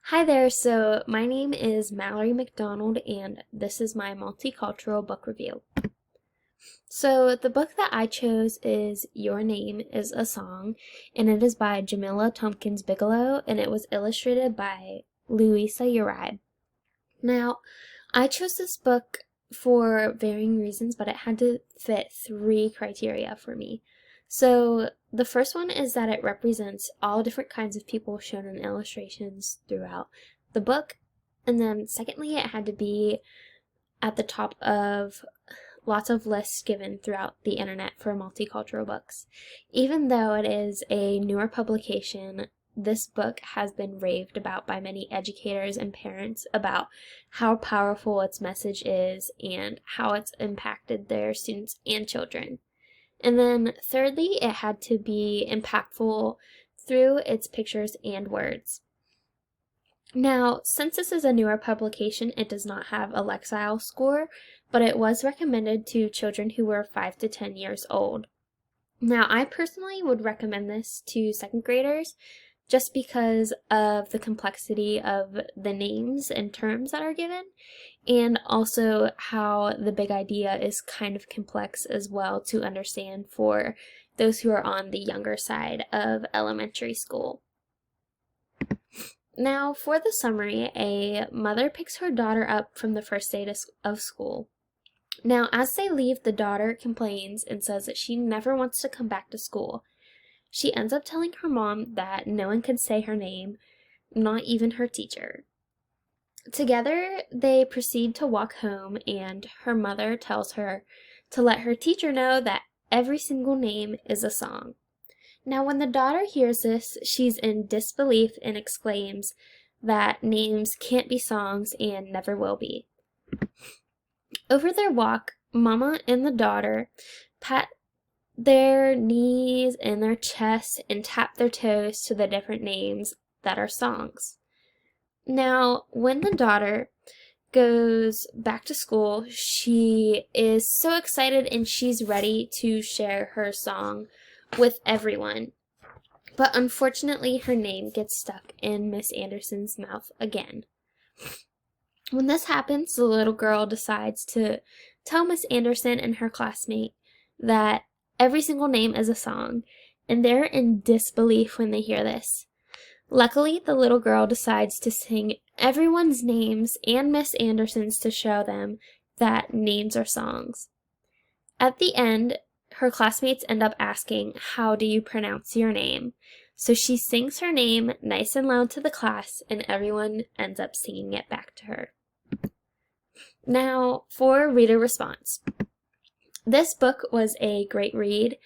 Hi there, so my name is Mallory McDonald, and this is my multicultural book review. So, the book that I chose is Your Name is a Song, and it is by Jamila Tompkins Bigelow, and it was illustrated by Louisa Uribe. Now, I chose this book for varying reasons, but it had to fit three criteria for me. So, the first one is that it represents all different kinds of people shown in illustrations throughout the book. And then, secondly, it had to be at the top of lots of lists given throughout the internet for multicultural books. Even though it is a newer publication, this book has been raved about by many educators and parents about how powerful its message is and how it's impacted their students and children. And then thirdly, it had to be impactful through its pictures and words. Now, since this is a newer publication, it does not have a Lexile score, but it was recommended to children who were 5 to 10 years old. Now, I personally would recommend this to second graders just because of the complexity of the names and terms that are given, and also how the big idea is kind of complex as well to understand for those who are on the younger side of elementary school. Now, for the summary, a mother picks her daughter up from the first day of school. Now, as they leave, the daughter complains and says that she never wants to come back to school. She ends up telling her mom that no one can say her name, not even her teacher. Together, they proceed to walk home, and her mother tells her to let her teacher know that every single name is a song. Now, when the daughter hears this, she's in disbelief and exclaims that names can't be songs and never will be. Over their walk, Mama and the daughter pat their knees and their chests and tap their toes to the different names that are songs. Now, when the daughter goes back to school, she is so excited and she's ready to share her song with everyone. But unfortunately, her name gets stuck in Miss Anderson's mouth again. When this happens, the little girl decides to tell Miss Anderson and her classmate that every single name is a song, and they're in disbelief when they hear this. Luckily, the little girl decides to sing everyone's names and Miss Anderson's to show them that names are songs. At the end, her classmates end up asking, "How do you pronounce your name?" So she sings her name nice and loud to the class, and everyone ends up singing it back to her. Now, for reader response. This book was a great read.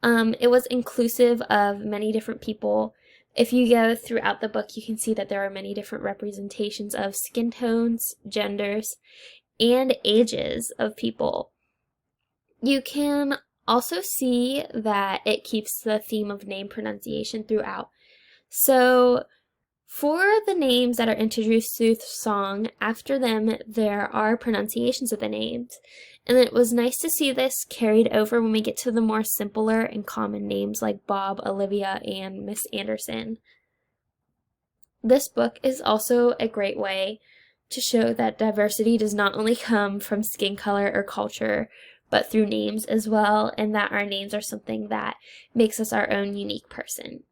It was inclusive of many different people. If you go throughout the book, you can see that there are many different representations of skin tones, genders, and ages of people. You can also see that it keeps the theme of name pronunciation throughout. So, for the names that are introduced through the song, after them there are pronunciations of the names. And it was nice to see this carried over when we get to the more simpler and common names like Bob, Olivia, and Miss Anderson. This book is also a great way to show that diversity does not only come from skin color or culture, but through names as well, and that our names are something that makes us our own unique person.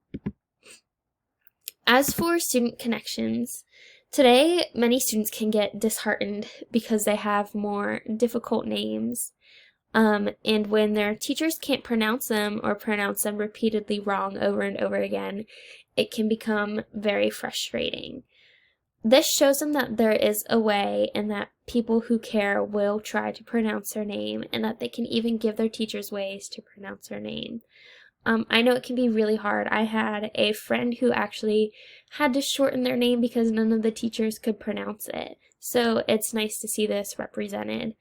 As for student connections, today many students can get disheartened because they have more difficult names, and when their teachers can't pronounce them or pronounce them repeatedly wrong over and over again, it can become very frustrating. This shows them that there is a way and that people who care will try to pronounce their name, and that they can even give their teachers ways to pronounce their name. I know it can be really hard. I had a friend who actually had to shorten their name because none of the teachers could pronounce it. So it's nice to see this represented.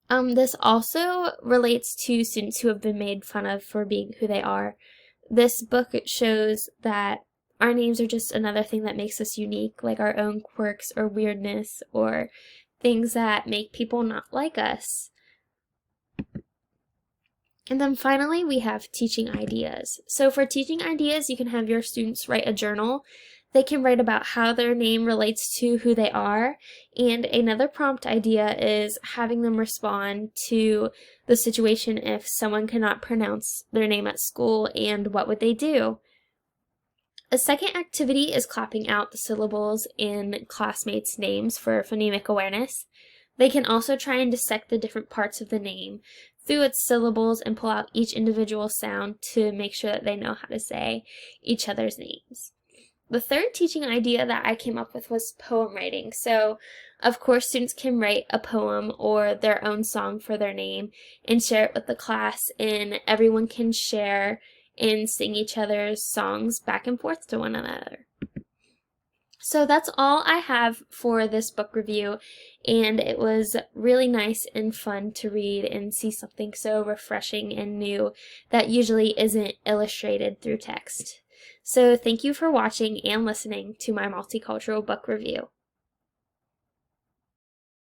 This also relates to students who have been made fun of for being who they are. This book shows that our names are just another thing that makes us unique, like our own quirks or weirdness or things that make people not like us. And then finally, we have teaching ideas. So for teaching ideas, you can have your students write a journal They can write about how their name relates to who they are, and another prompt idea is having them respond to the situation if someone cannot pronounce their name at school, and what would they do. A second activity is clapping out the syllables in classmates' names for phonemic awareness. They can also try and dissect the different parts of the name through its syllables and pull out each individual sound to make sure that they know how to say each other's names. The third teaching idea that I came up with was poem writing. So, of course, students can write a poem or their own song for their name and share it with the class, and everyone can share and sing each other's songs back and forth to one another. So that's all I have for this book review, and it was really nice and fun to read and see something so refreshing and new that usually isn't illustrated through text. So thank you for watching and listening to my multicultural book review.